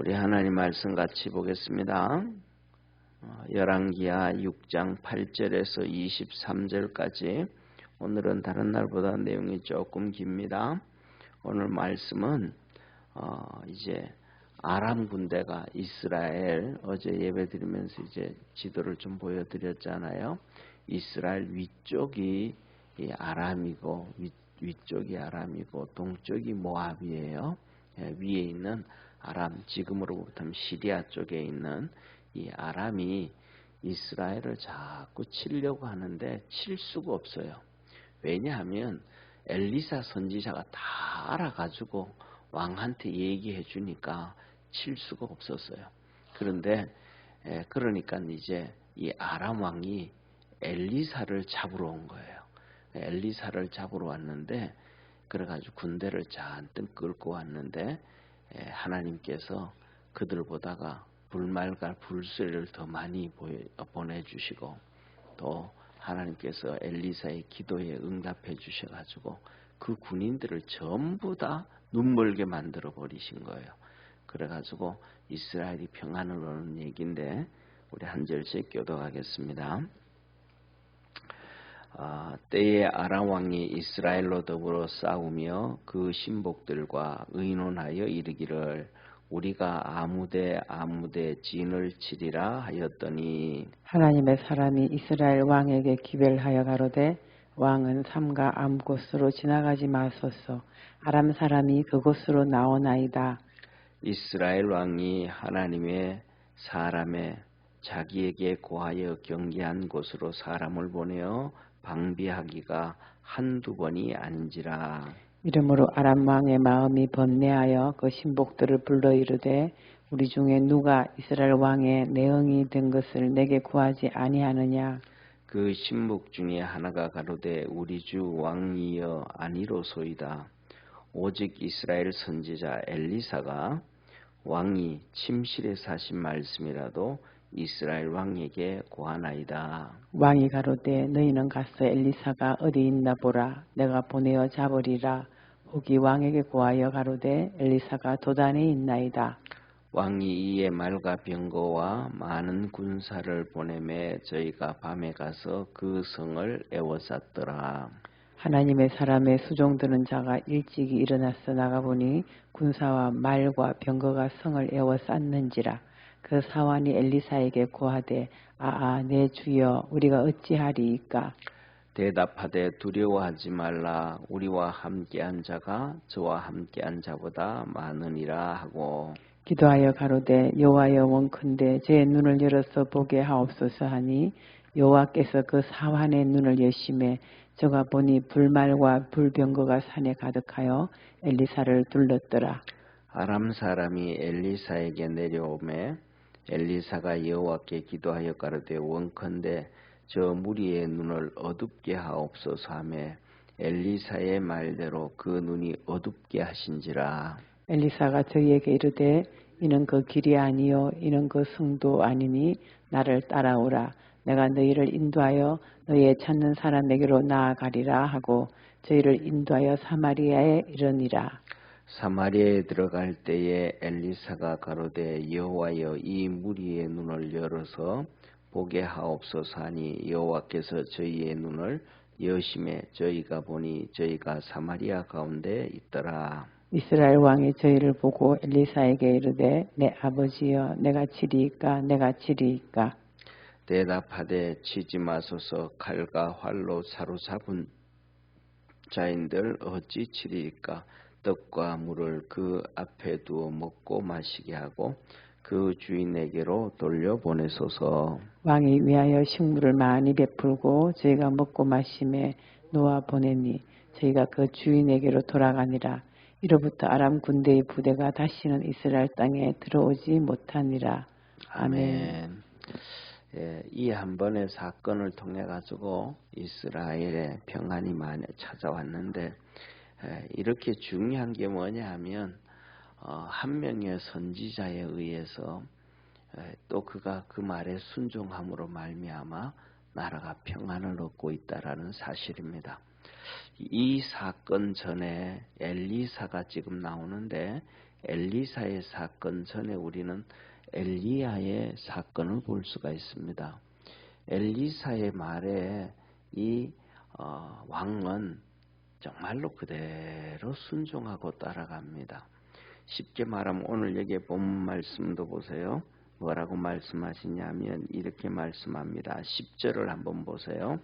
우리 하나님 말씀 같이 보겠습니다. 열왕기하 6장 8절에서 23절까지. 오늘은 다른 날보다 내용이 조금 깁니다. 오늘 말씀은 이제 아람 군대가 이스라엘, 어제 예배드리면서 이제 지도를 좀 보여드렸잖아요. 이스라엘 위쪽이 아람이고 위쪽이 아람이고 동쪽이 모압이에요. 위에 있는 아람, 지금으로부터 시리아 쪽에 있는 이 아람이 이스라엘을 자꾸 치려고 하는데 칠 수가 없어요. 왜냐하면 엘리사 선지자가 다 알아가지고 왕한테 얘기해 주니까 칠 수가 없었어요. 그런데 그러니까 이제 이 아람 왕이 엘리사를 잡으러 온 거예요. 엘리사를 잡으러 왔는데 그래가지고 군대를 잔뜩 끌고 왔는데 하나님께서 그들보다가 불말과 불새를 더 많이 보내주시고 또 하나님께서 엘리사의 기도에 응답해 주셔가지고 그 군인들을 전부 다 눈멀게 만들어 버리신 거예요. 그래가지고 이스라엘이 평안을 얻는 얘기인데 우리 한 절씩 교독하겠습니다. 때에 아람 왕이 이스라엘로 더불어 싸우며 그 신복들과 의논하여 이르기를 우리가 아무데 진을 치리라 하였더니 하나님의 사람이 이스라엘 왕에게 기별하여 가로되 왕은 삼가 아무 곳으로 지나가지 마소서. 아람 사람이 그곳으로 나오나이다. 이스라엘 왕이 하나님의 사람의 자기에게 고하여 경계한 곳으로 사람을 보내어 방비하기가 한두 번이 아닌지라. 이러므로 아람 왕의 마음이 번뇌하여 그 신복들을 불러 이르되 우리 중에 누가 이스라엘 왕의 내응이 된 것을 내게 구하지 아니하느냐. 그 신복 중에 하나가 가로되 우리 주 왕이여 아니로소이다. 오직 이스라엘 선지자 엘리사가 왕이 침실에 사신 말씀이라도 이스라엘 왕에게 고하나이다. 왕이 가로되 너희는 가서 엘리사가 어디 있나 보라. 내가 보내어 잡으리라. 혹이 왕에게 고하여 가로되 엘리사가 도단에 있나이다. 왕이 이에 말과 병거와 많은 군사를 보내매 저희가 밤에 가서 그 성을 에워쌌더라. 하나님의 사람의 수종드는 자가 일찍이 일어나서 나가보니 군사와 말과 병거가 성을 에워쌌는지라. 그 사환이 엘리사에게 고하되 내 주여 우리가 어찌하리이까. 대답하되 두려워하지 말라. 우리와 함께한 자가 저와 함께한 자보다 많으니라 하고 기도하여 가로되 여호와여 원컨대 제 눈을 열어서 보게 하옵소서 하니 여호와께서 그 사환의 눈을 여심해 저가 보니 불말과 불병거가 산에 가득하여 엘리사를 둘렀더라. 아람 사람이 엘리사에게 내려오매 엘리사가 여호와께 기도하여 가로되 원컨대 저 무리의 눈을 어둡게 하옵소서 하매 엘리사의 말대로 그 눈이 어둡게 하신지라. 엘리사가 저희에게 이르되 이는 그 길이 아니요 이는 그 성도 아니니 나를 따라오라. 내가 너희를 인도하여 너희의 찾는 사람에게로 나아가리라 하고 저희를 인도하여 사마리아에 이르니라. 사마리아에 들어갈 때에 엘리사가 가로되 여호와여 이 무리의 눈을 열어서 보게 하옵소서 하니 여호와께서 저희의 눈을 여심해 저희가 보니 저희가 사마리아 가운데 있더라. 이스라엘 왕이 저희를 보고 엘리사에게 이르되 내 아버지여 내가 치리이까 내가 치리이까. 대답하되 치지 마소서. 칼과 활로 사로잡은 자인들 어찌 치리이까. 떡과 물을 그 앞에 두어 먹고 마시게 하고 그 주인에게로 돌려보내소서. 왕이 위하여 식물을 많이 베풀고 저희가 먹고 마심에 놓아 보내니 저희가 그 주인에게로 돌아가니라. 이로부터 아람 군대의 부대가 다시는 이스라엘 땅에 들어오지 못하니라. 아멘. 이 한 번의 사건을 통해 가지고 이스라엘의 평안이 많이 찾아왔는데 이렇게 중요한 게 뭐냐 하면 한 명의 선지자에 의해서 또 그가 그 말에 순종함으로 말미암아 나라가 평안을 얻고 있다라는 사실입니다. 이 사건 전에 엘리사가 지금 나오는데 엘리사의 사건 전에 우리는 엘리야의 사건을 볼 수가 있습니다. 엘리사의 말에 이 왕은 정말로 그대로 순종하고 따라갑니다. 쉽게 말하면 오늘 여기에 본 말씀도 보세요. 뭐라고 말씀하시냐면 이렇게 말씀합니다. 10절을 한번 보세요.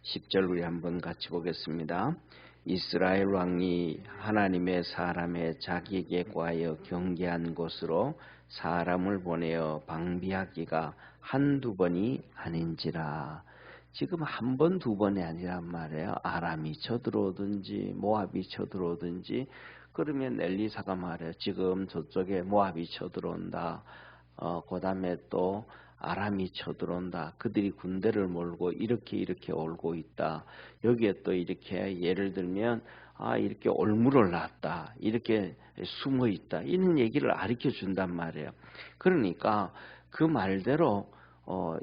10절 우리 한번 같이 보겠습니다. 이스라엘 왕이 하나님의 사람의 자기에게 구하여 경계한 곳으로 사람을 보내어 방비하기가 한두 번이 아닌지라. 지금 한 번, 두 번이 아니란 말이에요. 아람이 쳐들어오든지 모압이 쳐들어오든지. 그러면 엘리사가 말해요. 지금 저쪽에 모압이 쳐들어온다. 그 다음에 또 아람이 쳐들어온다. 그들이 군대를 몰고 이렇게 올고 있다. 여기에 또 이렇게 예를 들면 이렇게 올무를 놨다. 이렇게 숨어 있다. 이런 얘기를 가르쳐 준단 말이에요. 그러니까 그 말대로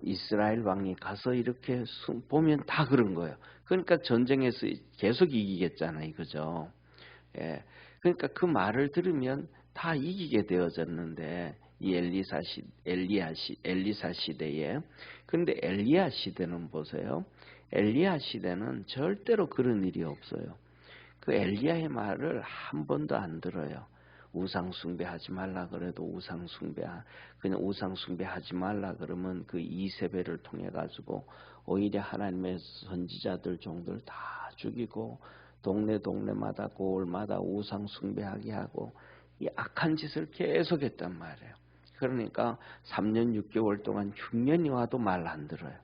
이스라엘 왕이 가서 이렇게 보면 다 그런 거예요. 그러니까 전쟁에서 계속 이기겠잖아요. 그죠? 예. 그러니까 그 말을 들으면 다 이기게 되어졌는데 이 엘리사 시대에. 그런데 엘리야 시대는 보세요. 엘리야 시대는 절대로 그런 일이 없어요. 그 엘리야의 말을 한 번도 안 들어요. 우상 숭배하지 말라 그래도 그냥 우상 숭배하지 말라 그러면 그 이세벨을 통해 가지고 오히려 하나님의 선지자들 종들 다 죽이고 동네마다 고을마다 우상 숭배하게 하고 이 악한 짓을 계속했단 말이에요. 그러니까 3년 6개월 동안 흉년이 와도 말 안 들어요.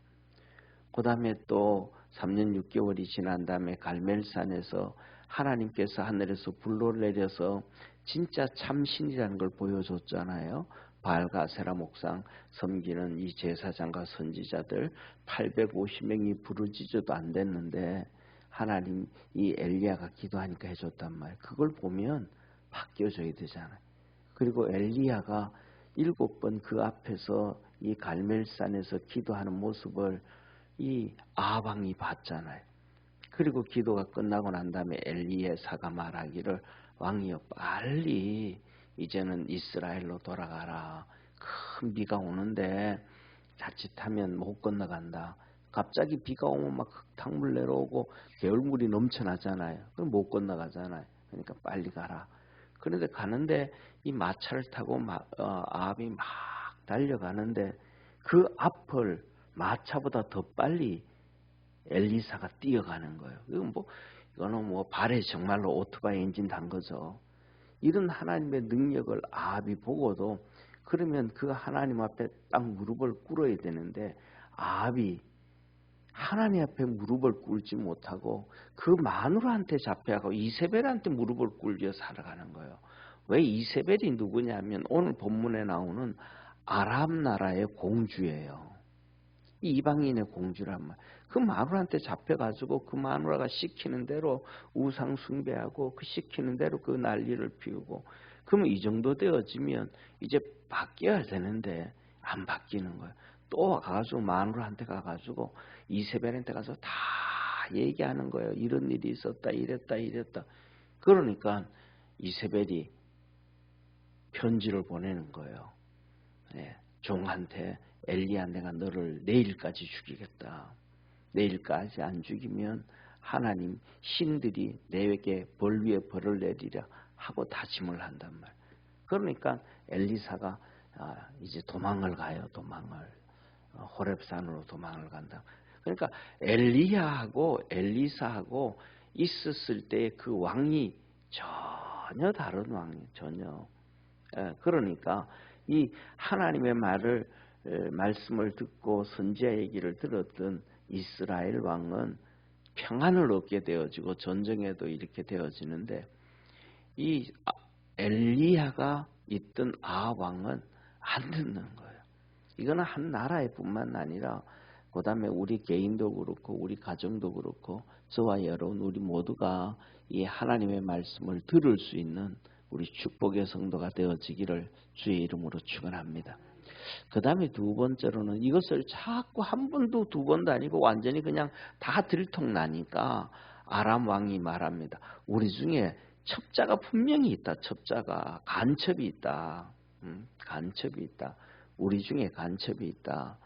그 다음에 또 3년 6개월이 지난 다음에 갈멜산에서 하나님께서 하늘에서 불로 내려서 진짜 참신이라는 걸 보여줬잖아요. 바알과 아세라 목상 섬기는 이 제사장과 선지자들 850명이 부르짖어도 안 됐는데 하나님 이 엘리야가 기도하니까 해줬단 말이에요. 그걸 보면 바뀌어져야 되잖아요. 그리고 엘리야가 7번 그 앞에서 이 갈멜산에서 기도하는 모습을 이 아합왕이 봤잖아요. 그리고 기도가 끝나고 난 다음에 엘리야사가 말하기를 왕이여 빨리 이제는 이스라엘로 돌아가라. 큰 비가 오는데 자칫하면 못 건너간다. 갑자기 비가 오면 막 흙탕물 내려오고 개울물이 넘쳐나잖아요. 그럼 못 건너가잖아요. 그러니까 빨리 가라. 그런데 가는데 이 마차를 타고 아합이 막 달려가는데 그 앞을 마차보다 더 빨리 엘리사가 뛰어가는 거예요. 이거는 발에 정말로 오토바이 엔진 단 거죠. 이런 하나님의 능력을 아합이 보고도 그러면 그 하나님 앞에 딱 무릎을 꿇어야 되는데 아합이 하나님 앞에 무릎을 꿇지 못하고 그 마누라한테 잡혀가고 이세벨한테 무릎을 꿇려 살아가는 거예요. 왜 이세벨이 누구냐면 오늘 본문에 나오는 아람 나라의 공주예요. 이방인의 공주란 말. 그 마누라한테 잡혀가지고 그 마누라가 시키는 대로 우상 숭배하고 그 시키는 대로 그 난리를 피우고 그러면 이 정도 되어지면 이제 바뀌어야 되는데 안 바뀌는 거예요. 또 가가지고 마누라한테 가가지고 이세벨한테 가서 다 얘기하는 거예요. 이런 일이 있었다 이랬다. 그러니까 이세벨이 편지를 보내는 거예요. 종한테 엘리야 내가 너를 내일까지 죽이겠다. 내일까지 안 죽이면 하나님 신들이 내게 벌 위에 벌을 내리라 하고 다짐을 한단 말. 그러니까 엘리사가 이제 도망을 가요. 호렙산으로 도망을 간다. 그러니까 엘리야하고 엘리사하고 있었을 때 그 왕이 전혀 다른 왕이에요. 전혀. 그러니까 이 하나님의 말씀을 듣고 선지자 얘기를 들었던 이스라엘 왕은 평안을 얻게 되어지고 전쟁에도 이렇게 되어지는데 이 엘리야가 있던 아합 왕은 안 듣는 거예요. 이거는 한 나라의 뿐만 아니라 그 다음에 우리 개인도 그렇고 우리 가정도 그렇고 저와 여러분 우리 모두가 이 하나님의 말씀을 들을 수 있는 우리 축복의 성도가 되어지기를 주의 이름으로 축원합니다. 그 다음에 두 번째로는 이것을 자꾸 한 번도 두 번도 아니고 완전히 그냥 다 들통나니까 아람 왕이 말합니다. 우리 중에 첩자가 분명히 있다. 첩자가 간첩이 있다. 간첩이 있다. 우리 중에 간첩이 있다.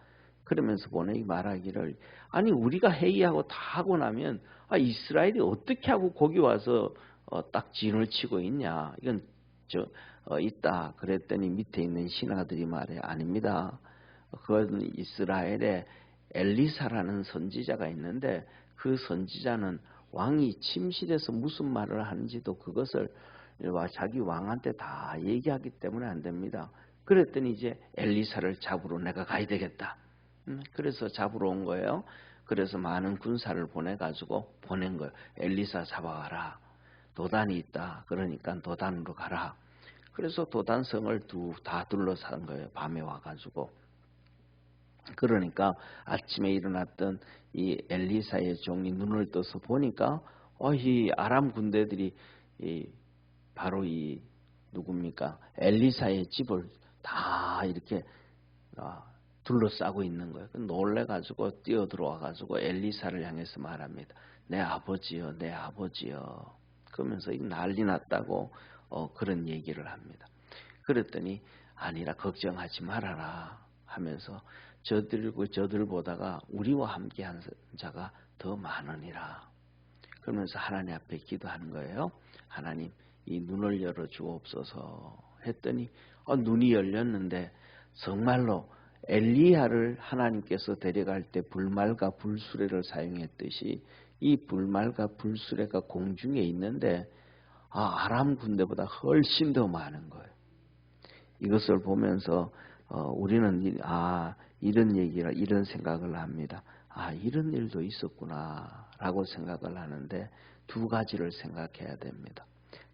그러면서 보내기 말하기를 아니 우리가 회의하고 다 하고 나면 이스라엘이 어떻게 하고 거기 와서 딱 진을 치고 있냐. 이건 있다. 그랬더니 밑에 있는 신하들이 말해 아닙니다. 그건 이스라엘에 엘리사라는 선지자가 있는데 그 선지자는 왕이 침실에서 무슨 말을 하는지도 그것을 자기 왕한테 다 얘기하기 때문에 안 됩니다. 그랬더니 이제 엘리사를 잡으러 내가 가야 되겠다. 그래서 잡으러 온 거예요. 그래서 많은 군사를 보내가지고 보낸 거예요. 엘리사 잡아가라. 도단이 있다. 그러니까 도단으로 가라. 그래서 도단성을 다 둘러싼 거예요. 밤에 와가지고. 그러니까 아침에 일어났던 이 엘리사의 종이 눈을 떠서 보니까 이 아람 군대들이 바로 이 누굽니까? 엘리사의 집을 다 이렇게 둘러싸고 있는 거예요. 놀래가지고 뛰어들어와가지고 엘리사를 향해서 말합니다. 내 아버지여, 내 아버지여. 그러면서 난리 났다고 그런 얘기를 합니다. 그랬더니 아니라 걱정하지 말아라 하면서 저들보다가 우리와 함께한 자가 더 많으니라. 그러면서 하나님 앞에 기도하는 거예요. 하나님 이 눈을 열어 주옵소서 했더니 눈이 열렸는데 정말로 엘리야를 하나님께서 데려갈 때 불말과 불수레를 사용했듯이 이 불말과 불수레가 공중에 있는데 아람 군대보다 훨씬 더 많은 거예요. 이것을 보면서 우리는 이런 얘기를 이런 생각을 합니다. 이런 일도 있었구나라고 생각을 하는데 두 가지를 생각해야 됩니다.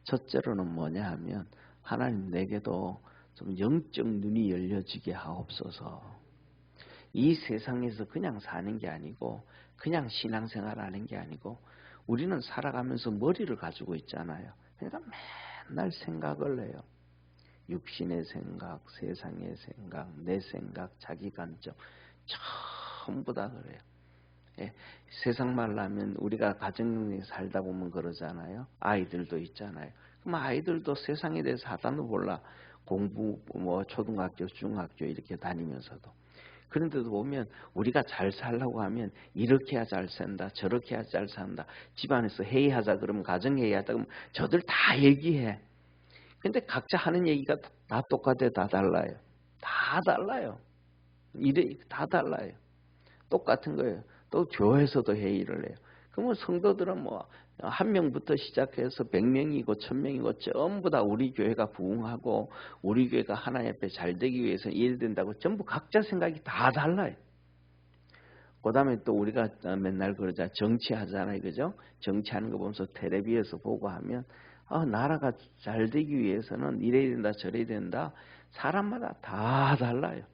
첫째로는 뭐냐 하면 하나님 내게도 좀 영적 눈이 열려지게 하옵소서. 이 세상에서 그냥 사는 게 아니고 그냥 신앙생활하는 게 아니고 우리는 살아가면서 머리를 가지고 있잖아요. 그러니까 맨날 생각을 해요. 육신의 생각, 세상의 생각, 내 생각, 자기 관점 전부 다 그래요. 세상 말로 하면 우리가 가정에 살다 보면 그러잖아요. 아이들도 있잖아요. 그럼 아이들도 세상에 대해서 하나도 몰라. 공부 초등학교, 중학교 이렇게 다니면서도. 그런데도 보면 우리가 잘 살려고 하면 이렇게 해야 잘 산다, 저렇게 해야 잘 산다. 집안에서 회의하자 그러면 가정회의하자 그러면 저들 다 얘기해. 근데 각자 하는 얘기가 다 똑같아요. 다 달라요. 다 달라요. 다 달라요. 똑같은 거예요. 또 교회에서도 회의를 해요. 그러면 성도들은 한 명부터 시작해서 100명이고 1000명이고 전부 다 우리 교회가 부흥하고 우리 교회가 하나님 앞에 잘 되기 위해서 이래야 된다고 전부 각자 생각이 다 달라요. 그 다음에 또 우리가 맨날 그러자 정치하잖아요. 그죠? 정치하는 거 보면서 텔레비에서 보고 하면 나라가 잘 되기 위해서는 이래야 된다 저래야 된다. 사람마다 다 달라요.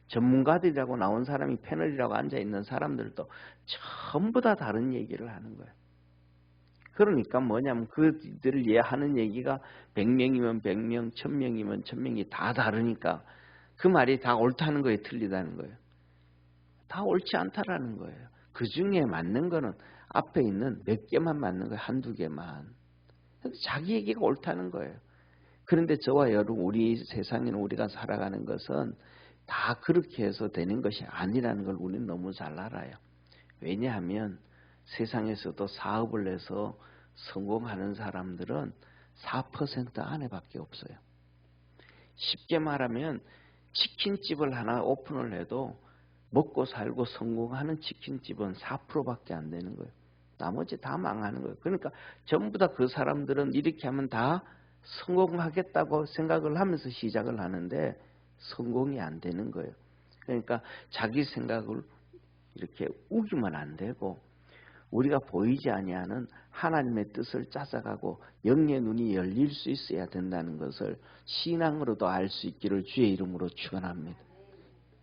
전문가들이라고 나온 사람이 패널이라고 앉아있는 사람들도 전부 다 다른 얘기를 하는 거예요. 그러니까 뭐냐면 그들을 하는 얘기가 100명이면 100명, 1000명이면 1000명이 다 다르니까 그 말이 다 옳다는 거예요, 틀리다는 거예요. 다 옳지 않다라는 거예요. 그 중에 맞는 거는 앞에 있는 몇 개만 맞는 거예요, 한두 개만. 자기 얘기가 옳다는 거예요. 그런데 저와 여러분, 우리 세상에는 우리가 살아가는 것은 다 그렇게 해서 되는 것이 아니라는 걸 우리는 너무 잘 알아요. 왜냐하면 세상에서도 사업을 해서 성공하는 사람들은 4% 안에밖에 없어요. 쉽게 말하면 치킨집을 하나 오픈을 해도 먹고 살고 성공하는 치킨집은 4%밖에 안 되는 거예요. 나머지 다 망하는 거예요. 그러니까 전부 다 그 사람들은 이렇게 하면 다 성공하겠다고 생각을 하면서 시작을 하는데 성공이 안 되는 거예요. 그러니까 자기 생각을 이렇게 우기면 안 되고 우리가 보이지 아니하는 하나님의 뜻을 찾아가고 영의 눈이 열릴 수 있어야 된다는 것을 신앙으로도 알 수 있기를 주의 이름으로 축원합니다.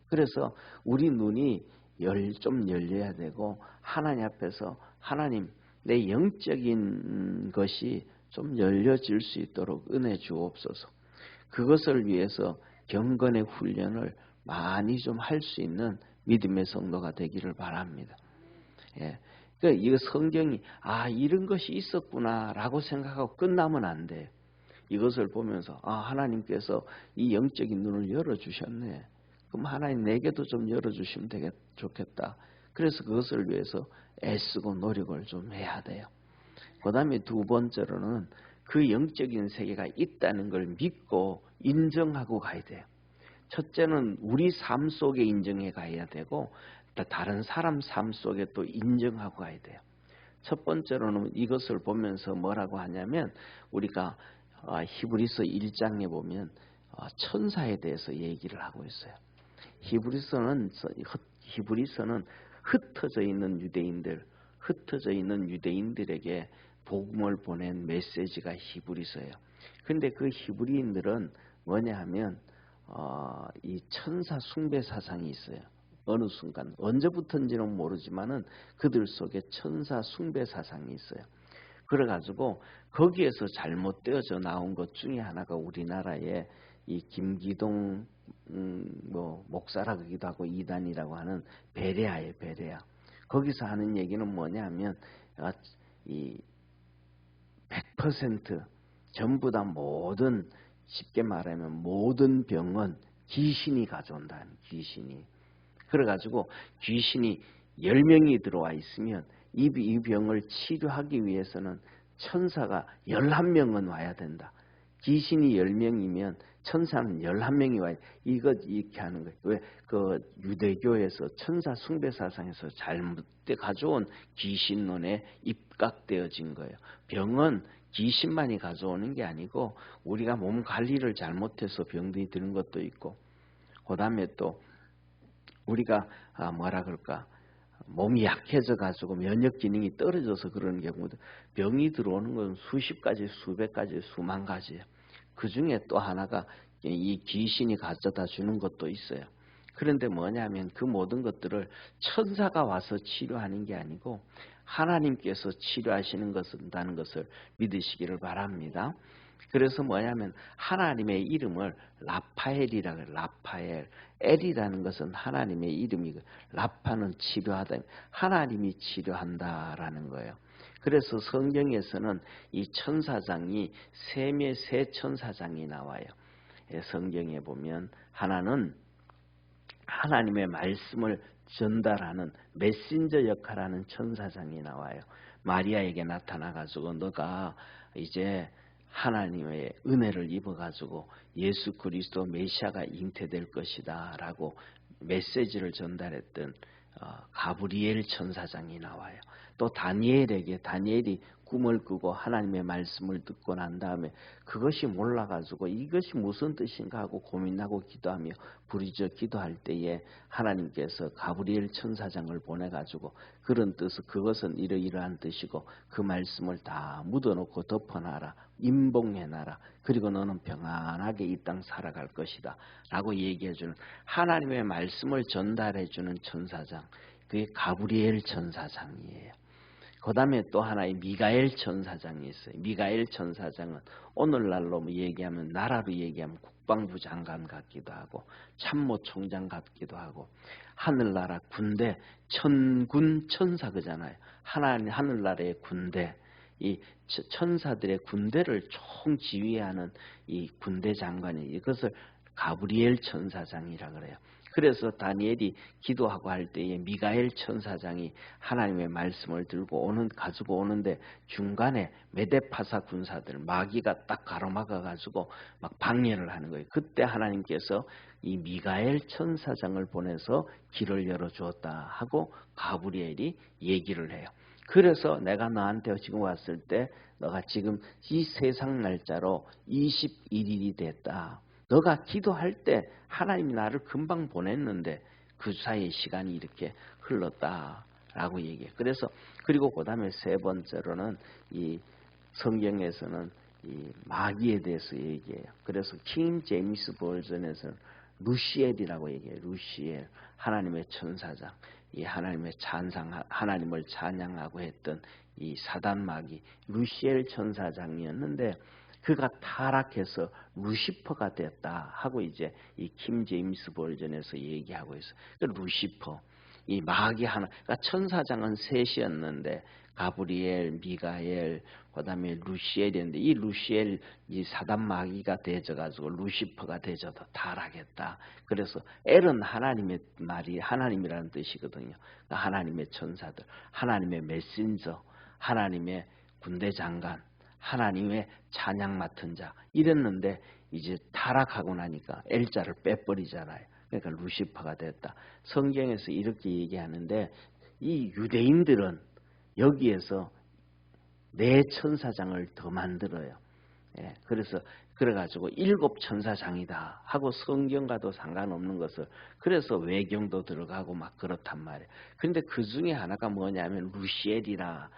그래서 우리 눈이 좀 열려야 되고 하나님 앞에서 하나님 내 영적인 것이 좀 열려질 수 있도록 은혜 주옵소서. 그것을 위해서 경건의 훈련을 많이 좀 할 수 있는 믿음의 성도가 되기를 바랍니다. 그러니까 이거 성경이 이런 것이 있었구나라고 생각하고 끝나면 안 돼. 이것을 보면서 하나님께서 이 영적인 눈을 열어주셨네. 그럼 하나님 내게도 좀 열어주시면 좋겠다. 그래서 그것을 위해서 애쓰고 노력을 좀 해야 돼요. 그 다음에 두 번째로는 그 영적인 세계가 있다는 걸 믿고 인정하고 가야 돼요. 첫째는 우리 삶 속에 인정해 가야 되고 다른 사람 삶 속에 또 인정하고 가야 돼요. 첫 번째로는 이것을 보면서 뭐라고 하냐면 우리가 히브리서 1장에 보면 천사에 대해서 얘기를 하고 있어요. 히브리서는 흩어져 있는 유대인들에게 복음을 보낸 메시지가 히브리서예요. 근데 그 히브리인들은 뭐냐 하면 이 천사 숭배 사상이 있어요. 어느 순간 언제부터인지는 모르지만은 그들 속에 천사 숭배 사상이 있어요. 그래가지고 거기에서 잘못되어져 나온 것 중에 하나가 우리나라의 이 김기동 목사라기도 하고 이단이라고 하는 베레아예요. 베레아. 거기서 하는 얘기는 뭐냐면 이 100% 전부 다 모든 쉽게 말하면 모든 병은 귀신이 가져온다는 귀신이. 그래가지고 귀신이 10명이 들어와 있으면 이 병을 치료하기 위해서는 천사가 11명은 와야 된다. 귀신이 10명이면 천사는 11명이 와야 돼. 이렇게 하는 거예요. 왜? 그 유대교에서 천사 숭배 사상에서 잘못돼 가져온 귀신론에 입각되어진 거예요. 병은 귀신만이 가져오는 게 아니고 우리가 몸 관리를 잘못해서 병들이 드는 것도 있고, 그 다음에 또 우리가 뭐라 그럴까, 몸이 약해져 가지고 면역 기능이 떨어져서 그러는 경우도 병이 들어오는 건 수십 가지, 수백 가지, 수만 가지예요. 그 중에 또 하나가 이 귀신이 가져다 주는 것도 있어요. 그런데 뭐냐면 그 모든 것들을 천사가 와서 치료하는 게 아니고 하나님께서 치료하시는 것이라는 것을 믿으시기를 바랍니다. 그래서 뭐냐면 하나님의 이름을 라파엘이라고 해요. 라파엘. 엘이라는 것은 하나님의 이름이고 라파는 치료하다. 하나님이 치료한다라는 거예요. 그래서 성경에서는 이 천사장이 세 천사장이 나와요. 성경에 보면 하나는 하나님의 말씀을 전달하는 메신저 역할하는 천사장이 나와요. 마리아에게 나타나가지고 너가 이제 하나님의 은혜를 입어가지고 예수 그리스도 메시아가 잉태될 것이다 라고 메시지를 전달했던 가브리엘 천사장이 나와요. 또 다니엘이 꿈을 꾸고 하나님의 말씀을 듣고 난 다음에 그것이 몰라가지고 이것이 무슨 뜻인가 하고 고민하고 기도하며 부르짖어 기도할 때에 하나님께서 가브리엘 천사장을 보내가지고 그런 뜻은 그것은 이러이러한 뜻이고 그 말씀을 다 묻어놓고 덮어놔라, 임봉해놔라, 그리고 너는 평안하게 이 땅 살아갈 것이다 라고 얘기해주는 하나님의 말씀을 전달해주는 천사장, 그게 가브리엘 천사장이에요. 그 다음에 또 하나의 미가엘 천사장이 있어요. 미가엘 천사장은 오늘날로 얘기하면 나라로 얘기하면 국방부 장관 같기도 하고 참모총장 같기도 하고 하늘나라 군대 천군 천사 그잖아요. 하늘나라의 군대, 이 천사들의 군대를 총지휘하는 이 군대 장관이 이것을 가브리엘 천사장이라 그래요. 그래서 다니엘이 기도하고 할 때에 미가엘 천사장이 하나님의 말씀을 가지고 오는데 중간에 메데파사 군사들 마귀가 딱 가로막아 가지고 막 방해를 하는 거예요. 그때 하나님께서 이 미가엘 천사장을 보내서 길을 열어 주었다 하고 가브리엘이 얘기를 해요. 그래서 내가 너한테 지금 왔을 때 너가 지금 이 세상 날짜로 21일이 됐다. 너가 기도할 때 하나님이 나를 금방 보냈는데 그 사이에 시간이 이렇게 흘렀다라고 얘기해요. 그리고 그 다음에 세 번째로는 이 성경에서는 이 마귀에 대해서 얘기해요. 그래서 킹 제임스 버전에서는 루시엘이라고 얘기해요. 루시엘, 하나님의 천사장, 이 하나님을 찬양하고 했던 이 사단 마귀 루시엘 천사장이었는데 그가 타락해서 루시퍼가 됐다 하고 이제 이 킹 제임스 버전에서 얘기하고 있어요. 루시퍼, 이 마귀 하나, 그러니까 천사장은 셋이었는데 가브리엘, 미가엘, 그다음에 루시엘이었는데 이 루시엘 이 사단 마귀가 되져가지고 루시퍼가 되져도 타락했다. 그래서 엘은 하나님의 말이 하나님이라는 뜻이거든요. 그러니까 하나님의 천사들, 하나님의 메신저, 하나님의 군대 장관, 하나님의 찬양 맡은 자 이랬는데 이제 타락하고 나니까 엘자를 빼버리잖아요. 그러니까 루시퍼가 됐다. 성경에서 이렇게 얘기하는데 이 유대인들은 여기에서 네 천사장을 더 만들어요. 예, 그래가지고 7 천사장이다 하고 성경과도 상관없는 것을 그래서 외경도 들어가고 막 그렇단 말이에요. 그런데 그 중에 하나가 뭐냐면 루시엘이라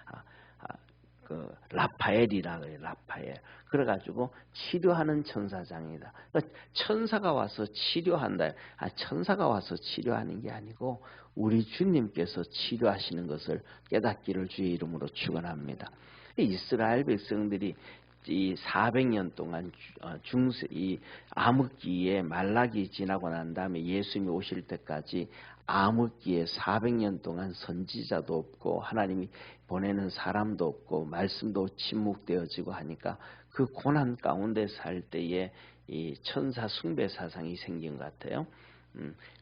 그 라파엘이라 그래요. 라파엘. 그래가지고 치료하는 천사장이다. 그러니까 천사가 와서 치료한다. 천사가 와서 치료하는 게 아니고 우리 주님께서 치료하시는 것을 깨닫기를 주의 이름으로 축원합니다. 이스라엘 백성들이 이 400년 동안 이 암흑기에 말라기 지나고 난 다음에 예수님이 오실 때까지 암흑기에 400년 동안 선지자도 없고 하나님이 보내는 사람도 없고 말씀도 침묵되어지고 하니까 그 고난 가운데 살 때에 이 천사 숭배 사상이 생긴 것 같아요.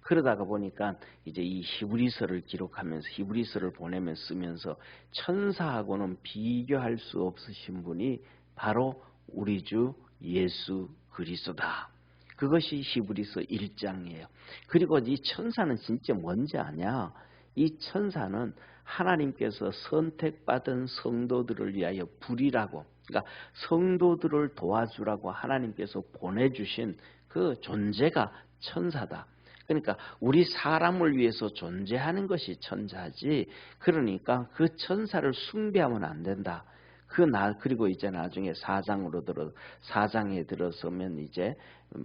그러다가 보니까 이제 이 히브리서를 기록하면서 히브리서를 보내면서 쓰면서 천사하고는 비교할 수 없으신 분이 바로 우리 주 예수 그리스도다. 그것이 히브리서 1장이에요. 그리고 이 천사는 진짜 뭔지 아냐? 이 천사는 하나님께서 선택받은 성도들을 위하여 불이라고, 그러니까 성도들을 도와주라고 하나님께서 보내주신 그 존재가 천사다. 그러니까 우리 사람을 위해서 존재하는 것이 천사지. 그러니까 그 천사를 숭배하면 안 된다. 그리고 이제 나중에 4장에 들어서면 이제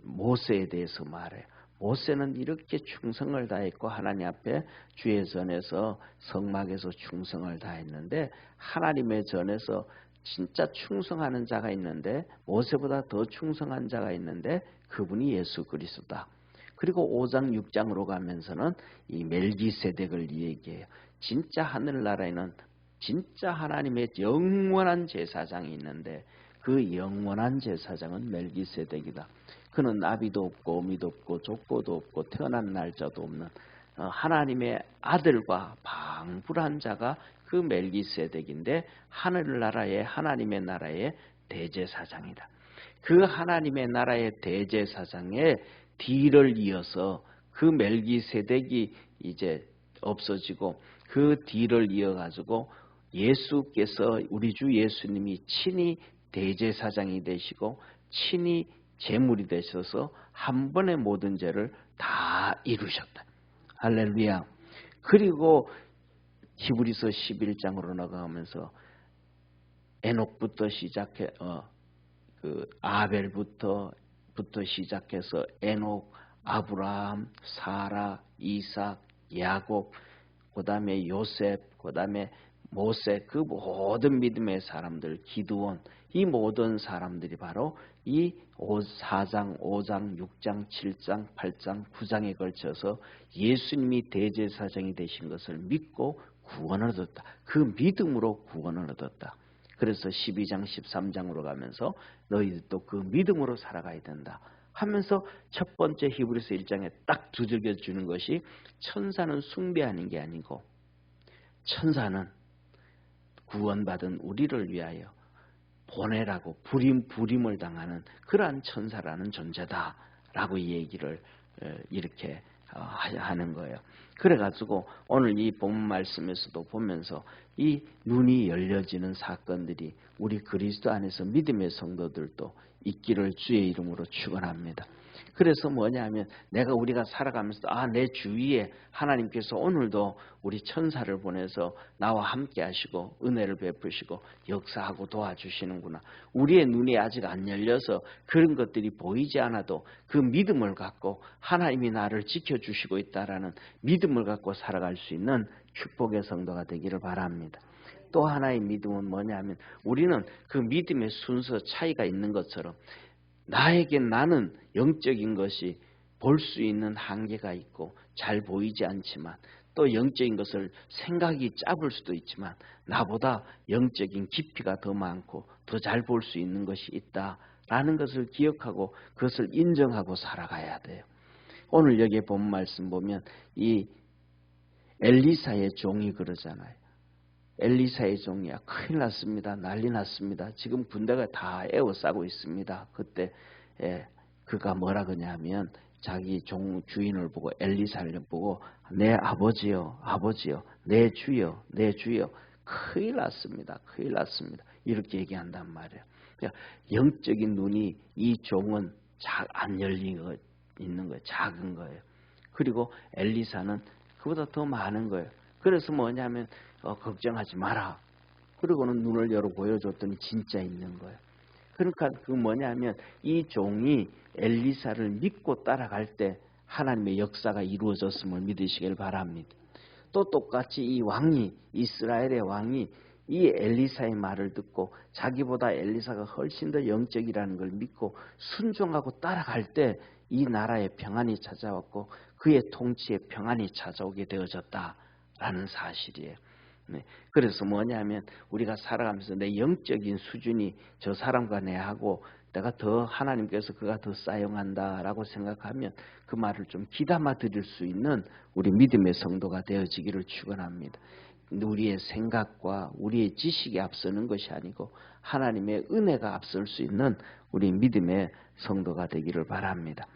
모세에 대해서 말해요. 모세는 이렇게 충성을 다했고 하나님 앞에 주의 전에서 성막에서 충성을 다했는데 하나님의 전에서 진짜 충성하는 자가 있는데 모세보다 더 충성한 자가 있는데 그분이 예수 그리스도다. 그리고 5장 6장으로 가면서는 이 멜기세덱을 얘기해요. 진짜 하늘나라에는 진짜 하나님의 영원한 제사장이 있는데 그 영원한 제사장은 멜기세덱이다. 그는 나비도 없고 어미도 없고 족보도 없고 태어난 날짜도 없는 하나님의 아들과 방불한 자가 그 멜기세덱인데 하늘나라의 하나님의 나라의 대제사장이다. 그 하나님의 나라의 대제사장의 뒤를 이어서 그 멜기세덱이 이제 없어지고 그 뒤를 이어가지고 예수께서 우리 주 예수님이 친히 대제사장이 되시고 친히 제물이 되셔서 한 번에 모든 죄를 다 이루셨다. 할렐루야. 그리고 히브리서 11장으로 나가면서 에녹부터 시작해 그 아벨부터 시작해서 에녹, 아브라함, 사라, 이삭, 야곱, 그다음에 요셉, 그다음에 모세, 그 모든 믿음의 사람들, 기드온, 이 모든 사람들이 바로 이 4장, 5장, 6장, 7장, 8장, 9장에 걸쳐서 예수님이 대제사장이 되신 것을 믿고 구원을 얻었다. 그 믿음으로 구원을 얻었다. 그래서 12장, 13장으로 가면서 너희들도 그 믿음으로 살아가야 된다 하면서 첫 번째 히브리서 1장에 딱 두들겨 주는 것이 천사는 숭배하는 게 아니고 천사는 구원받은 우리를 위하여 보내라고 부림을 당하는 그러한 천사라는 존재다라고 이 얘기를 이렇게 하는 거예요. 그래가지고 오늘 이 본문 말씀에서도 보면서 이 눈이 열려지는 사건들이 우리 그리스도 안에서 믿음의 성도들도 있기를 주의 이름으로 축원합니다. 그래서 뭐냐면 우리가 살아가면서 내 주위에 하나님께서 오늘도 우리 천사를 보내서 나와 함께 하시고 은혜를 베푸시고 역사하고 도와주시는구나. 우리의 눈이 아직 안 열려서 그런 것들이 보이지 않아도 그 믿음을 갖고 하나님이 나를 지켜주시고 있다라는 믿음을 갖고 살아갈 수 있는 축복의 성도가 되기를 바랍니다. 또 하나의 믿음은 뭐냐면 우리는 그 믿음의 순서 차이가 있는 것처럼 나는 영적인 것이 볼 수 있는 한계가 있고 잘 보이지 않지만 또 영적인 것을 생각이 짧을 수도 있지만 나보다 영적인 깊이가 더 많고 더 잘 볼 수 있는 것이 있다라는 것을 기억하고 그것을 인정하고 살아가야 돼요. 오늘 여기에 본 말씀 보면 이 엘리사의 종이 그러잖아요. 엘리사의 종이야. 큰일 났습니다. 난리 났습니다. 지금 군대가 다 에워싸고 있습니다. 그때 그가 뭐라 그러냐면 자기 주인을 보고 엘리사를 보고 내 아버지요, 아버지요, 내 주여, 내 주여, 큰일 났습니다. 큰일 났습니다. 이렇게 얘기한단 말이에요. 그러니까 영적인 눈이 이 종은 안 열리고 있는 거예요. 작은 거예요. 그리고 엘리사는 그보다 더 많은 거예요. 그래서 뭐냐면 걱정하지 마라. 그리고는 눈을 열어 보여줬더니 진짜 있는 거예요. 그러니까 그 뭐냐면 이 종이 엘리사를 믿고 따라갈 때 하나님의 역사가 이루어졌음을 믿으시길 바랍니다. 또 똑같이 이 왕이 이스라엘의 왕이 이 엘리사의 말을 듣고 자기보다 엘리사가 훨씬 더 영적이라는 걸 믿고 순종하고 따라갈 때 이 나라에 평안이 찾아왔고 그의 통치에 평안이 찾아오게 되어졌다라는 사실이에요. 네. 그래서 뭐냐면 우리가 살아가면서 내 영적인 수준이 저 사람과 내하고 내가 더 하나님께서 그가 더 사용한다라고 생각하면 그 말을 좀 귀담아 드릴 수 있는 우리 믿음의 성도가 되어지기를 축원합니다. 우리의 생각과 우리의 지식이 앞서는 것이 아니고 하나님의 은혜가 앞설 수 있는 우리 믿음의 성도가 되기를 바랍니다.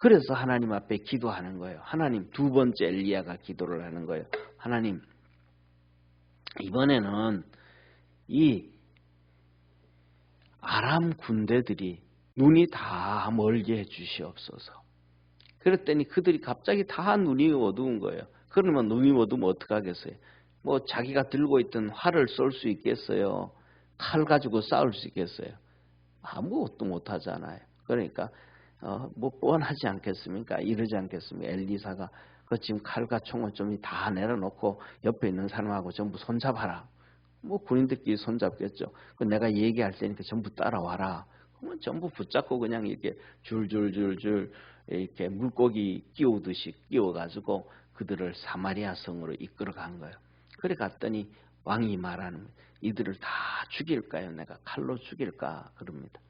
그래서 하나님 앞에 기도하는 거예요. 하나님, 두 번째 엘리야가 기도를 하는 거예요. 하나님, 이번에는 이 아람 군대들이 눈이 다 멀게 해주시옵소서. 그랬더니 그들이 갑자기 다 눈이 어두운 거예요. 그러면 눈이 어두우면 어떡하겠어요? 뭐 자기가 들고 있던 활을 쏠 수 있겠어요? 칼 가지고 싸울 수 있겠어요? 아무것도 못하잖아요. 그러니까 뭐 뻔하지 않겠습니까? 이러지 않겠습니까? 엘리사가 지금 칼과 총을 좀 다 내려놓고 옆에 있는 사람하고 전부 손잡아라. 뭐 군인들끼리 손잡겠죠. 내가 얘기할 테니까 전부 따라와라. 그러면 전부 붙잡고 그냥 이렇게 줄줄줄줄 이렇게 물고기 끼우듯이 끼워가지고 그들을 사마리아 성으로 이끌어간 거예요. 그래 갔더니 왕이 말하는 거예요. 이들을 다 죽일까요? 내가 칼로 죽일까? 그럽니다.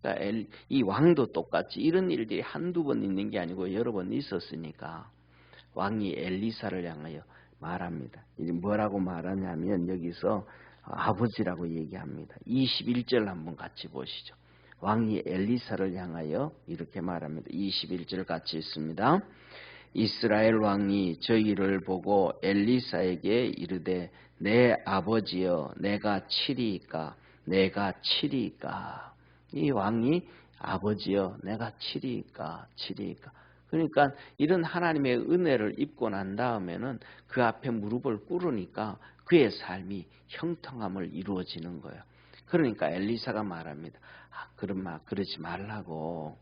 그러니까 이 왕도 똑같이 이런 일들이 한두 번 있는 게 아니고 여러 번 있었으니까 왕이 엘리사를 향하여 말합니다. 이제 뭐라고 말하냐면 여기서 아버지라고 얘기합니다. 21절 한번 같이 보시죠. 왕이 엘리사를 향하여 이렇게 말합니다. 21절 같이 있습니다. 이스라엘 왕이 저희를 보고 엘리사에게 이르되 내 아버지여 내가 치리이까 내가 치리이까. 이 왕이 아버지여 내가 치리이까 치리이까. 그러니까 이런 하나님의 은혜를 입고 난 다음에는 그 앞에 무릎을 꿇으니까 그의 삶이 형통함을 이루어지는 거예요. 그러니까 엘리사가 말합니다. 그러지 말라고.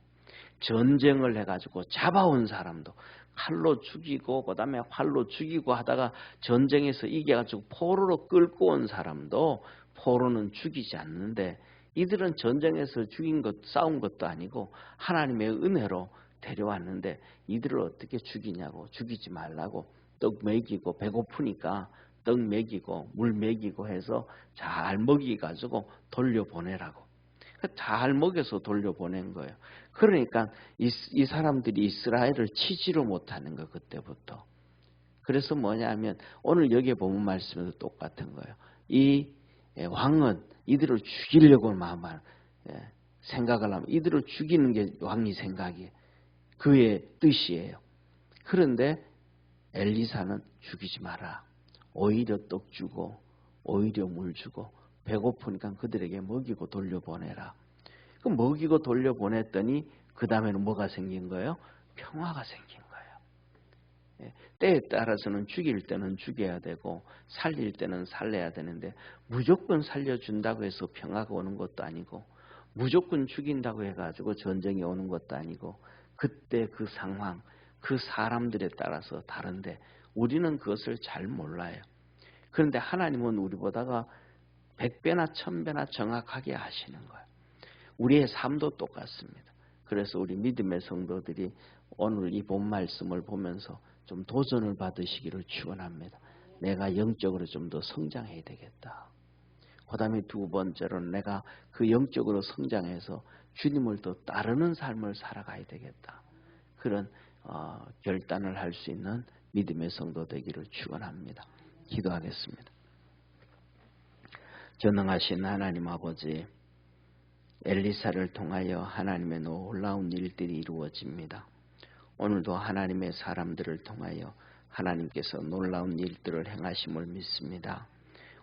전쟁을 해가지고 잡아온 사람도 칼로 죽이고 그다음에 활로 죽이고 하다가 전쟁에서 이겨가지고 포로로 끌고 온 사람도 포로는 죽이지 않는데 이들은 전쟁에서 싸운 것도 아니고 하나님의 은혜로 데려왔는데 이들을 어떻게 죽이냐고. 죽이지 말라고. 떡 먹이고 배고프니까 떡 먹이고 물 먹이고 해서 잘 먹이가지고 돌려보내라고. 잘 먹여서 돌려보낸 거예요. 그러니까 이 사람들이 이스라엘을 치지를 못하는 거 그때부터. 그래서 뭐냐면 오늘 여기에 보면 말씀에도 똑같은 거예요. 이 왕은 이들을 죽이려고 마음을 생각을 하면 이들을 죽이는 게 왕의 생각이에요. 그의 뜻이에요. 그런데 엘리사는 죽이지 마라. 오히려 떡 주고 오히려 물 주고 배고프니까 그들에게 먹이고 돌려보내라. 그 먹이고 돌려보냈더니 그 다음에는 뭐가 생긴 거예요? 평화가 생긴 거예요. 때에 따라서는 죽일 때는 죽여야 되고 살릴 때는 살려야 되는데 무조건 살려준다고 해서 평화가 오는 것도 아니고 무조건 죽인다고 해가지고 전쟁이 오는 것도 아니고 그때 그 상황, 그 사람들에 따라서 다른데 우리는 그것을 잘 몰라요. 그런데 하나님은 우리보다가 100배나 1000배나 정확하게 하시는 거예요. 우리의 삶도 똑같습니다. 그래서 우리 믿음의 성도들이 오늘 이 본 말씀을 보면서 좀 도전을 받으시기를 축원합니다. 내가 영적으로 좀 더 성장해야 되겠다. 그 다음에 두 번째로는 내가 그 영적으로 성장해서 주님을 더 따르는 삶을 살아가야 되겠다. 그런 결단을 할 수 있는 믿음의 성도 되기를 축원합니다. 기도하겠습니다. 전능하신 하나님 아버지, 엘리사를 통하여 하나님의 놀라운 일들이 이루어집니다. 오늘도 하나님의 사람들을 통하여 하나님께서 놀라운 일들을 행하심을 믿습니다.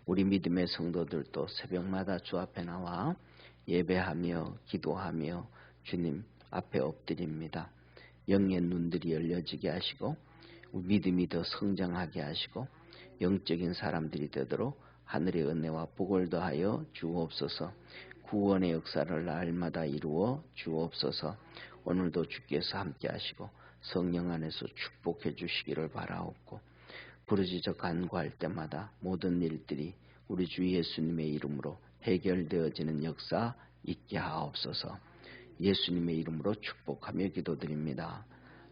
우리 믿음의 성도들도 새벽마다 주 앞에 나와 예배하며 기도하며 주님 앞에 엎드립니다. 영의 눈들이 열려지게 하시고 믿음이 더 성장하게 하시고 영적인 사람들이 되도록 하늘의 은혜와 복을 더하여 주옵소서. 구원의 역사를 날마다 이루어 주옵소서. 오늘도 주께서 함께 하시고 성령 안에서 축복해 주시기를 바라옵고 부르짖어 간구할 때마다 모든 일들이 우리 주 예수님의 이름으로 해결되어지는 역사 있게 하옵소서. 예수님의 이름으로 축복하며 기도드립니다.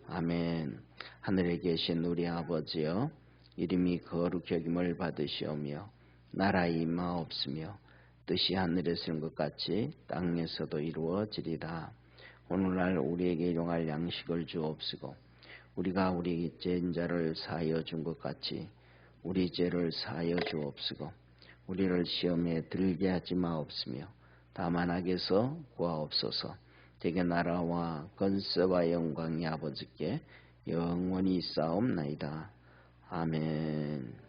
아멘. 하늘에 계신 우리 아버지여, 이름이 거룩히 여김을 받으시오며 나라의 임하옵시며 뜻이 하늘에서 이룬 것 같이 땅에서도 이루어지리다. 오늘날 우리에게 일용할 양식을 주옵시고 우리가 우리 죄인자를 사하여 준 것 같이 우리 죄를 사하여 주옵시고 우리를 시험에 들게 하지 마옵시며 다만 악에서 구하옵소서. 대개 나라와 권세와 영광이 아버지께 영원히 있사옵나이다. 아멘.